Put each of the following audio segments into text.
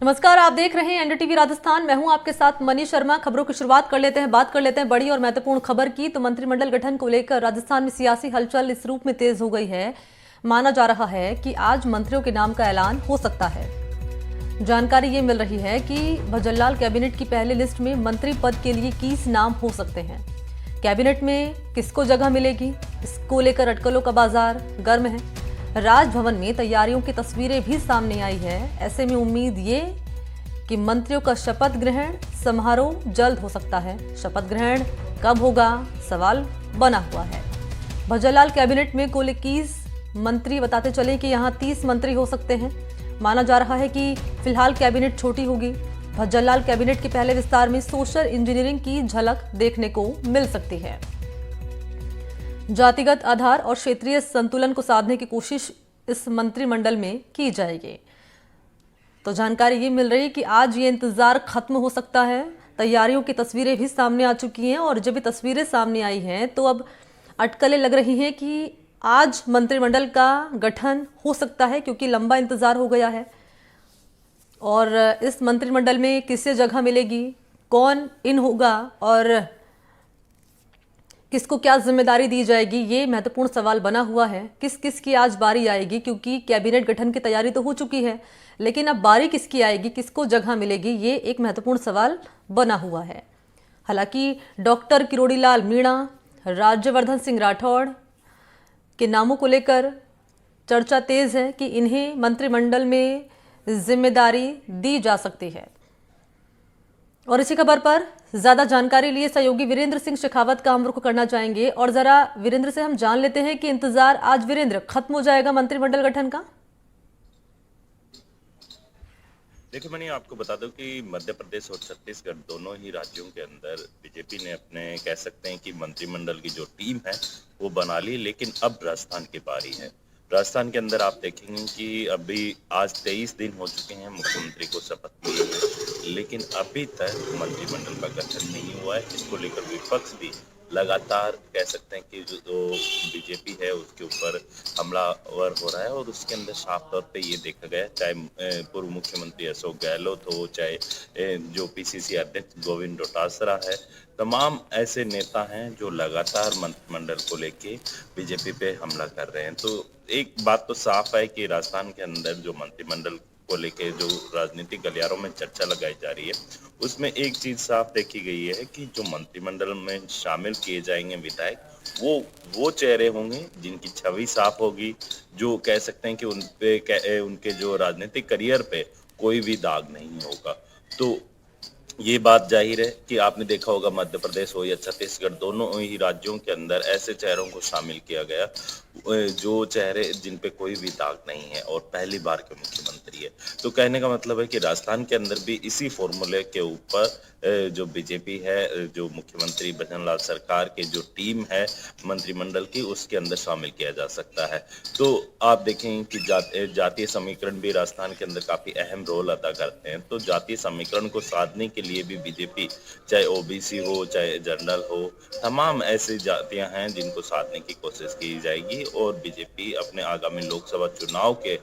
नमस्कार, आप देख रहे हैं एनडीटीवी राजस्थान। मैं हूं आपके साथ मनी शर्मा। खबरों की शुरुआत कर लेते हैं, बात कर लेते हैं बड़ी और महत्वपूर्ण खबर की। तो मंत्रिमंडल गठन को लेकर राजस्थान में सियासी हलचल इस रूप में तेज हो गई है। माना जा रहा है कि आज मंत्रियों के नाम का ऐलान हो सकता है। जानकारी ये मिल रही है कि भजनलाल कैबिनेट की पहली लिस्ट में मंत्री पद के लिए 21 नाम हो सकते हैं। कैबिनेट में किसको जगह मिलेगी, इसको लेकर अटकलों का बाजार गर्म है। राजभवन में तैयारियों की तस्वीरें भी सामने आई है। ऐसे में उम्मीद ये कि मंत्रियों का शपथ ग्रहण समारोह जल्द हो सकता है। शपथ ग्रहण कब होगा, सवाल बना हुआ है। भजनलाल कैबिनेट में कुल 21 मंत्री बताते चले कि यहां 30 मंत्री हो सकते हैं। माना जा रहा है कि फिलहाल कैबिनेट छोटी होगी। भजनलाल कैबिनेट के पहले विस्तार में सोशल इंजीनियरिंग की झलक देखने को मिल सकती है। जातिगत आधार और क्षेत्रीय संतुलन को साधने की कोशिश इस मंत्रिमंडल में की जाएगी। तो जानकारी ये मिल रही है कि आज ये इंतजार खत्म हो सकता है। तैयारियों की तस्वीरें भी सामने आ चुकी हैं और जब ये तस्वीरें सामने आई हैं तो अब अटकलें लग रही हैं कि आज मंत्रिमंडल का गठन हो सकता है, क्योंकि लंबा इंतजार हो गया है। और इस मंत्रिमंडल में किसे जगह मिलेगी, कौन इन होगा और किसको क्या जिम्मेदारी दी जाएगी, ये महत्वपूर्ण सवाल बना हुआ है। किस किस की आज बारी आएगी, क्योंकि कैबिनेट गठन की तैयारी तो हो चुकी है, लेकिन अब बारी किसकी आएगी, किसको जगह मिलेगी, ये एक महत्वपूर्ण सवाल बना हुआ है। हालांकि डॉक्टर किरोड़ीलाल मीणा, राज्यवर्धन सिंह राठौड़ के नामों को लेकर चर्चा तेज है कि इन्हें मंत्रिमंडल में जिम्मेदारी दी जा सकती है। और इसी खबर पर ज्यादा जानकारी लिए सहयोगी वीरेंद्र सिंह शेखावत का हम रुख करना चाहेंगे। और जरा वीरेंद्र से हम जान लेते हैं कि इंतजार आज वीरेंद्र खत्म हो जाएगा मंत्रिमंडल गठन का। देखिए मनी, आपको बता दूं कि मध्य प्रदेश और छत्तीसगढ़ दोनों ही राज्यों के अंदर बीजेपी ने अपने कह सकते हैं कि मंत्रिमंडल की जो टीम है वो बना ली, लेकिन अब राजस्थान की बारी है। राजस्थान के अंदर आप देखेंगे कि अभी आज 23 दिन हो चुके हैं मुख्यमंत्री को शपथ लिए हुए, लेकिन अभी तक मंत्रिमंडल का गठन नहीं हुआ है। इसको लेकर विपक्ष भी लगातार कह सकते हैं कि जो बीजेपी है उसके ऊपर हमलावर हो रहा है। और उसके अंदर साफ तौर पे ये देखा गया, चाहे पूर्व मुख्यमंत्री अशोक गहलोत हो, चाहे जो पीसीसी अध्यक्ष गोविंद डोटासरा है, तमाम ऐसे नेता हैं जो लगातार मंत्रिमंडल को लेके बीजेपी पे हमला कर रहे हैं। तो एक बात तो साफ है कि राजस्थान के अंदर जो मंत्रिमंडल को लेके जो राजनीतिक गलियारों में चर्चा लगाई जा रही है, उसमें एक चीज साफ देखी गई है कि जो मंत्रिमंडल में शामिल किए जाएंगे विधायक वो चेहरे होंगे जिनकी छवि साफ होगी, जो कह सकते हैं कि उनके जो राजनीतिक करियर पे कोई भी दाग नहीं होगा। तो ये बात जाहिर है कि आपने देखा होगा मध्य प्रदेश हो या छत्तीसगढ़, दोनों ही राज्यों के अंदर ऐसे चेहरों को शामिल किया गया जो चेहरे जिन पे कोई भी दाग नहीं है और पहली बार के मुख्यमंत्री है। तो कहने का मतलब है कि राजस्थान के अंदर भी इसी फॉर्मूले के ऊपर जो बीजेपी है, जो मुख्यमंत्री भजनलाल सरकार की जो टीम है मंत्रिमंडल की, उसके अंदर शामिल किया जा सकता है। तो आप देखें कि जातीय समीकरण भी राजस्थान के अंदर काफी अहम रोल अदा करते हैं। तो जातीय समीकरण को साधने के लिए भी बीजेपी, चाहे ओबीसी हो चाहे जनरल हो, तमाम ऐसी जातियां हैं जिनको साधने की कोशिश की जाएगी। और बीजेपी अपने आगामी लोकसभा चुनाव के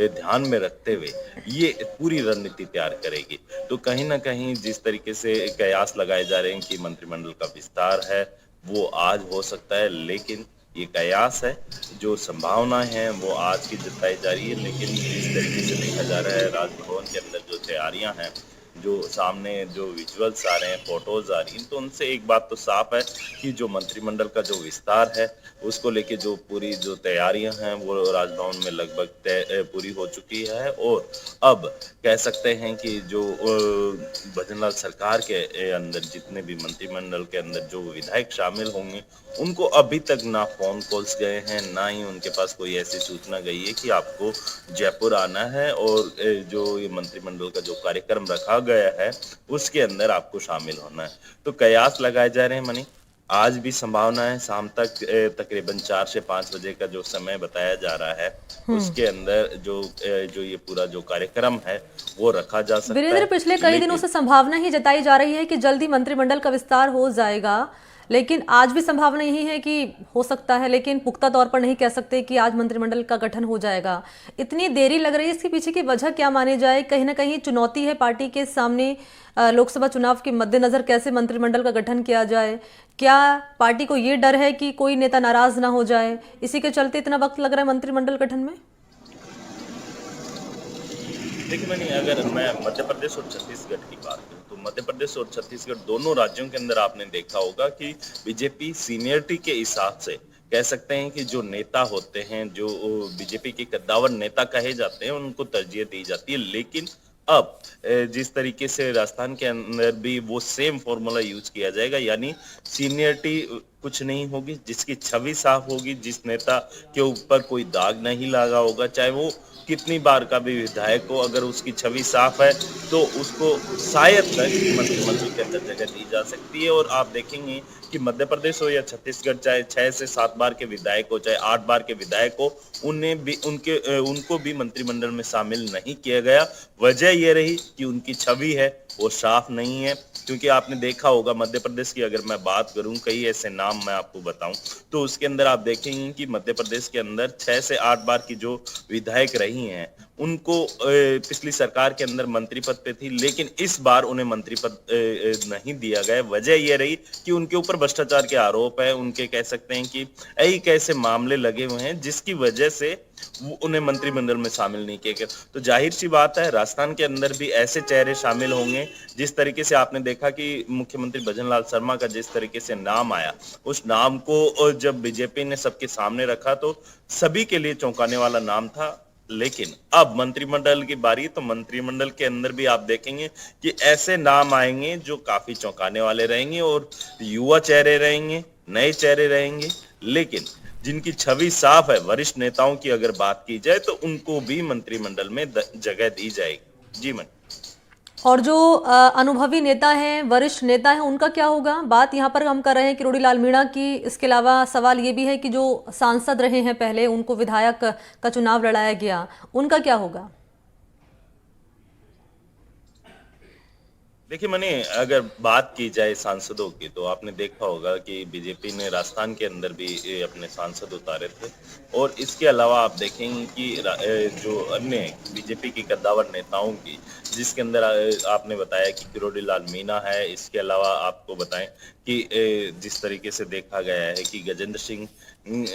ध्यान में रखते हुए ये पूरी रणनीति तैयार करेगी। तो कहीं ना कहीं जिस तरीके से कयास लगाए जा रहे हैं कि मंत्रिमंडल का विस्तार है वो आज हो सकता है, लेकिन ये कयास है, जो संभावनाएं हैं वो आज की जताई जा रही है। लेकिन जिस तरीके से देखा जा रहा है राजभवन के अंदर जो तैयारियां हैं, जो सामने जो विजुअल्स आ रहे हैं, फोटोज आ रही हैं, तो उनसे एक बात तो साफ है कि जो मंत्रिमंडल का जो विस्तार है उसको लेके जो पूरी जो तैयारियां हैं वो राजभवन में लगभग पूरी हो चुकी है। और अब कह सकते हैं कि जो भजनलाल सरकार के अंदर जितने भी मंत्रिमंडल के अंदर जो विधायक शामिल होंगे, उनको अभी तक ना फोन कॉल्स गए हैं, ना ही उनके पास कोई ऐसी सूचना गई है कि आपको जयपुर आना है और जो ये मंत्रिमंडल का जो कार्यक्रम रखा गया है उसके अंदर आपको शामिल होना है। तो कयास लगाए जा रहे हैं मनी, आज भी संभावना है शाम तक तकरीबन 4 से 5 बजे का जो समय बताया जा रहा है उसके अंदर जो ये पूरा जो कार्यक्रम है वो रखा जा सकता है। वीरेंद्र, पिछले कई दिनों से संभावना ही जताई जा रही है कि जल्दी मंत्रिमंडल का विस्तार हो जाएगा, लेकिन आज भी संभावना यही है कि हो सकता है, लेकिन पुख्ता तौर पर नहीं कह सकते कि आज मंत्रिमंडल का गठन हो जाएगा। इतनी देरी लग रही है, इसके पीछे की वजह क्या मानी जाए? कहीं ना कहीं चुनौती है पार्टी के सामने, लोकसभा चुनाव के मद्देनजर कैसे मंत्रिमंडल का गठन किया जाए? क्या पार्टी को ये डर है कि कोई नेता नाराज ना हो जाए, इसी के चलते इतना वक्त लग रहा है मंत्रिमंडल गठन में? देखिए मैंने अगर मैं मध्य प्रदेश और छत्तीसगढ़ की बात करूं तो मध्य प्रदेश और छत्तीसगढ़ दोनों राज्यों के अंदर आपने देखा होगा कि बीजेपी सीनियरिटी के हिसाब से कह सकते हैं कि जो नेता होते हैं, जो बीजेपी के कद्दावर नेता कहे जाते हैं, उनको तरजीह दी जाती है। लेकिन अब जिस तरीके से राजस्थान के अंदर भी वो सेम फॉर्मूला यूज किया जाएगा, यानी सीनियरिटी कुछ नहीं होगी, जिसकी छवि साफ होगी, जिस नेता के ऊपर कोई दाग नहीं लगा होगा, चाहे वो कितनी बार का भी विधायक हो, अगर उसकी छवि साफ है तो उसको शायद तक मंत्रिमंडल के अंदर जगह दी जा सकती है। और आप देखेंगे कि मध्य प्रदेश हो या छत्तीसगढ़, चाहे 6 से 7 बार के विधायक हो, चाहे 8 बार के विधायक हो, उनको भी मंत्रिमंडल में शामिल नहीं किया गया। वजह यह रही कि उनकी छवि है वो साफ नहीं है। क्योंकि आपने देखा होगा मध्य प्रदेश की अगर मैं बात करूं, कई ऐसे नाम मैं आपको बताऊं तो उसके अंदर आप देखेंगे कि मध्य प्रदेश के अंदर 6 से 8 बार की जो विधायक रही हैं, उनको पिछली सरकार के अंदर मंत्री पद पे थी, लेकिन इस बार उन्हें मंत्री पद नहीं दिया गया। वजह यह रही कि उनके ऊपर भ्रष्टाचार के आरोप है, उनके कह सकते हैं कि कई कैसे मामले लगे हुए हैं जिसकी वजह से उन्हें मंत्रिमंडल में शामिल नहीं किया गया। तो जाहिर सी बात है राजस्थान के अंदर भी ऐसे चेहरे शामिल होंगे। जिस तरीके से आपने देखा कि मुख्यमंत्री भजनलाल शर्मा का जिस तरीके से नाम आया, उस नाम को जब बीजेपी ने सबके सामने रखा तो सभी के लिए चौंकाने वाला नाम था। लेकिन अब मंत्रिमंडल की बारी, तो मंत्रिमंडल के अंदर भी आप देखेंगे कि ऐसे नाम आएंगे जो काफी चौंकाने वाले रहेंगे और युवा चेहरे रहेंगे, नए चेहरे रहेंगे। लेकिन जिनकी छवि साफ है, वरिष्ठ नेताओं की अगर बात की जाए तो उनको भी मंत्रिमंडल में जगह दी जाएगी। जी मन। और जो अनुभवी नेता हैं, वरिष्ठ नेता हैं, उनका क्या होगा? बात यहाँ पर हम कर रहे हैं किरोड़ी लाल मीणा की। इसके अलावा सवाल ये भी है कि जो सांसद रहे हैं पहले, उनको विधायक का चुनाव लड़ाया गया, उनका क्या होगा? देखिए मैंने अगर बात की जाए सांसदों की तो आपने देखा होगा कि बीजेपी ने राजस्थान के अंदर भी अपने सांसद उतारे थे। और इसके अलावा आप देखेंगे कि जो अन्य बीजेपी की कद्दावर नेताओं की, जिसके अंदर आपने बताया कि किरोड़ी लाल मीणा है। इसके अलावा आपको बताएं कि जिस तरीके से देखा गया है कि गजेंद्र सिंह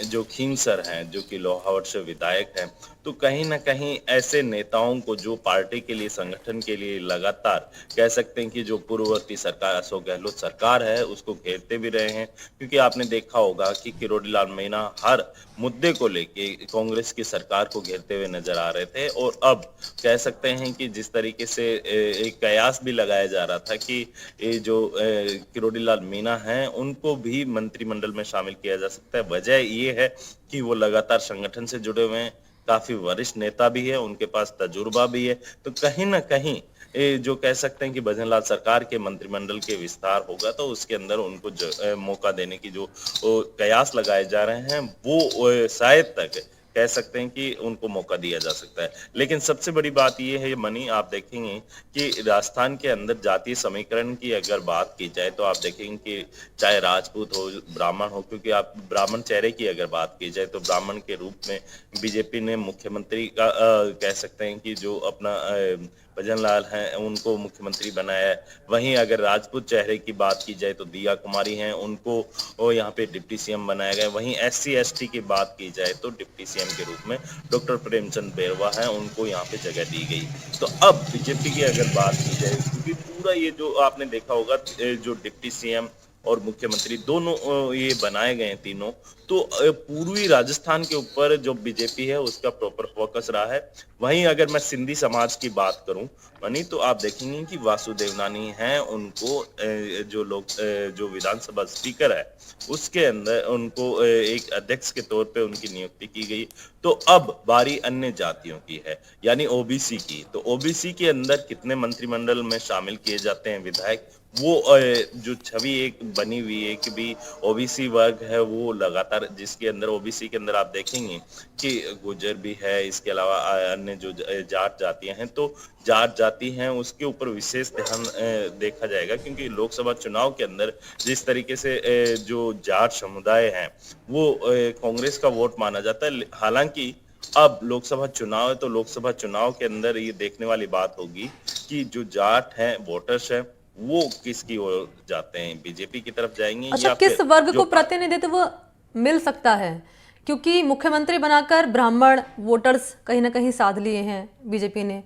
जो खींवसर हैं, जो कि लोहावट से विधायक हैं, तो कहीं ना कहीं ऐसे नेताओं को जो पार्टी के लिए, संगठन के लिए लगातार कह सकते हैं कि जो पूर्ववर्ती सरकार अशोक गहलोत सरकार है उसको घेरते भी रहे हैं। क्योंकि आपने देखा होगा कि किरोड़ी लाल मीणा हर मुद्दे को लेके कांग्रेस की सरकार को घेरते हुए नजर आ रहे थे। और अब कह सकते हैं कि जिस तरीके से एक कयास भी लगाया जा रहा था कि ये जो किरोड़ी लाल मीणा हैं उनको भी मंत्रिमंडल में शामिल किया जा सकता है। वजह ये है कि वो लगातार संगठन से जुड़े हुए हैं, काफी वरिष्ठ नेता भी है, उनके पास तजुर्बा भी है। तो कहीं ना कहीं जो कह सकते हैं कि भजनलाल सरकार के मंत्रिमंडल के विस्तार होगा तो उसके अंदर उनको मौका देने की जो कयास लगाए जा रहे हैं वो शायद तक कह सकते हैं कि उनको मौका दिया जा सकता है। लेकिन सबसे बड़ी बात ये है मनी, आप देखेंगे कि राजस्थान के अंदर जातीय समीकरण की अगर बात की जाए तो आप देखेंगे कि चाहे राजपूत हो, ब्राह्मण हो, क्योंकि आप ब्राह्मण चेहरे की अगर बात की जाए तो ब्राह्मण के रूप में बीजेपी ने मुख्यमंत्री का कह सकते हैं कि जो अपना भजनलाल हैं उनको मुख्यमंत्री बनाया है। वहीं अगर राजपूत चेहरे की बात की जाए तो दिया कुमारी हैं, उनको यहाँ पे डिप्टी सीएम बनाया गया। वहीं SC ST की बात की जाए तो डिप्टी सीएम के रूप में डॉक्टर प्रेमचंद बैरवा हैं, उनको यहाँ पे जगह दी गई। तो अब बीजेपी की अगर बात की जाए, क्योंकि पूरा ये जो आपने देखा होगा जो डिप्टी सीएम और मुख्यमंत्री दोनों ये बनाए गए हैं तीनों, तो पूर्वी राजस्थान के ऊपर जो बीजेपी है उसका प्रॉपर फोकस रहा है। वहीं अगर मैं सिंधी समाज की बात करूं मनी, तो आप देखेंगे कि वासुदेव नानी हैं, उनको जो विधानसभा स्पीकर है उसके अंदर उनको एक अध्यक्ष के तौर पे उनकी नियुक्ति की गई। तो अब बारी अन्य जातियों की है, यानी OBC की। तो OBC के अंदर कितने मंत्रिमंडल में शामिल किए जाते हैं विधायक, वो जो छवि एक बनी हुई है कि भी ओबीसी वर्ग है, वो लगातार जिसके अंदर ओबीसी के अंदर आप देखेंगे कि गुर्जर भी है, इसके अलावा अन्य जो जाट जातियां हैं, तो जाट जाति हैं उसके ऊपर विशेष ध्यान देखा जाएगा, क्योंकि लोकसभा चुनाव के अंदर जिस तरीके से जो जाट समुदाय है वो कांग्रेस का वोट माना जाता है। हालांकि अब लोकसभा चुनाव है, तो लोकसभा चुनाव के अंदर ये देखने वाली बात होगी कि जो जाट हैं वोटर्स हैं वो किसकी ओर जाते हैं, बीजेपी की तरफ जाएंगे अच्छा, या किस फिर वर्ग जो को प्रतिनिधित्व मिल सकता है? क्योंकि मुख्यमंत्री बनाकर ब्राह्मण वोटर्स कहीं ना कहीं साध लिए हैं बीजेपी ने,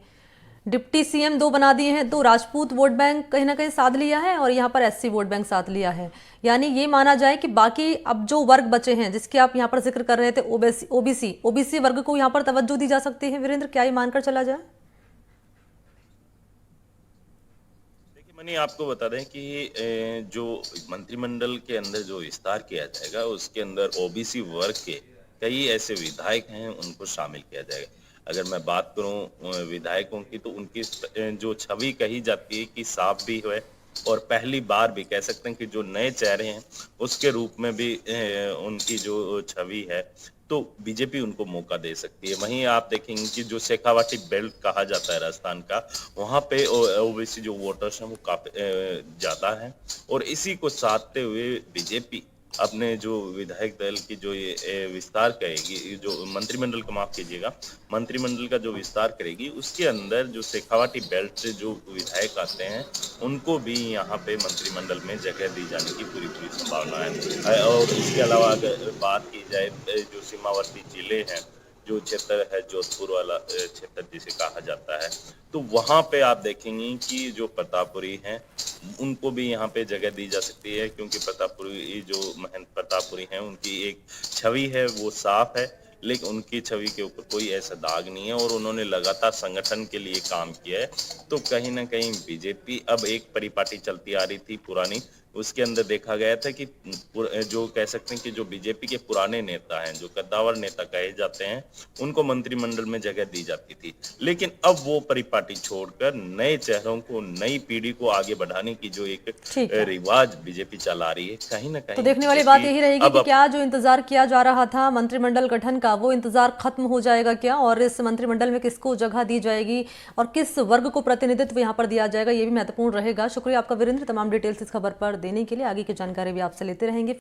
डिप्टी सीएम 2 बना दिए हैं, तो राजपूत वोट बैंक कहीं ना कहीं साध लिया है और यहाँ पर एससी वोट बैंक साध लिया है। यानी ये माना जाए कि बाकी अब जो वर्ग बचे हैं जिसके आप यहाँ पर जिक्र कर रहे थे, ओबीसी वर्ग को यहाँ पर तवज्जो दी जा सकती है। वीरेंद्र, क्या ये मानकर चला जाए? देखिए मनी आपको बता दें कि जो मंत्रिमंडल के अंदर जो विस्तार किया जाएगा उसके अंदर ओबीसी वर्ग के कई ऐसे विधायक हैं उनको शामिल किया जाएगा। अगर मैं बात करूं विधायकों की, तो उनकी जो छवि कही जाती है कि साफ भी है और पहली बार भी कह सकते हैं कि जो नए चेहरे हैं उसके रूप में भी उनकी जो छवि है, तो बीजेपी उनको मौका दे सकती है। वहीं आप देखेंगे कि जो शेखावाटी बेल्ट कहा जाता है राजस्थान का, वहां पे ओबीसी जो वोटर्स हैं वो काफी ज्यादा हैं, और इसी को साधते हुए बीजेपी अपने जो विधायक दल की जो ये विस्तार करेगी, ये जो मंत्रिमंडल का, माफ कीजिएगा, मंत्रिमंडल का जो विस्तार करेगी उसके अंदर जो शेखावाटी बेल्ट से जो विधायक आते हैं उनको भी यहाँ पे मंत्रिमंडल में जगह दी जाने की पूरी पूरी संभावना है। और इसके अलावा अगर बात की जाए जो सीमावर्ती जिले हैं, जो क्षेत्र है जोधपुर वाला क्षेत्र जिसे कहा जाता है, तो वहां पे आप देखेंगे कि जो प्रतापपुरी हैं उनको भी यहाँ पे जगह दी जा सकती है, क्योंकि प्रतापपुरी जो महंत प्रतापपुरी हैं उनकी एक छवि है वो साफ है, लेकिन उनकी छवि के ऊपर कोई ऐसा दाग नहीं है और उन्होंने लगातार संगठन के लिए काम किया है। तो कहीं ना कहीं बीजेपी अब एक परिपाटी चलती आ रही थी पुरानी, उसके अंदर देखा गया था कि जो कह सकते हैं कि जो बीजेपी के पुराने नेता हैं, जो कद्दावर नेता कहे जाते हैं, उनको मंत्रिमंडल में जगह दी जाती थी, लेकिन अब वो परिपाटी छोड़कर नए चेहरों को, नई पीढ़ी को आगे बढ़ाने की जो एक ठीक है, रिवाज बीजेपी चला रही है, कहीं ना तो कहीं देखने वाली बात बीजेपी यही रहेगी कि अब क्या जो इंतजार किया जा रहा था मंत्रिमंडल गठन का, वो इंतजार खत्म हो जाएगा क्या, और इस मंत्रिमंडल में किसको जगह दी जाएगी और किस वर्ग को प्रतिनिधित्व यहाँ पर दिया जाएगा, ये भी महत्वपूर्ण रहेगा। शुक्रिया आपका वीरेंद्र, तमाम डिटेल्स इस खबर पर देने के लिए। आगे की जानकारी भी आपसे लेते रहेंगे।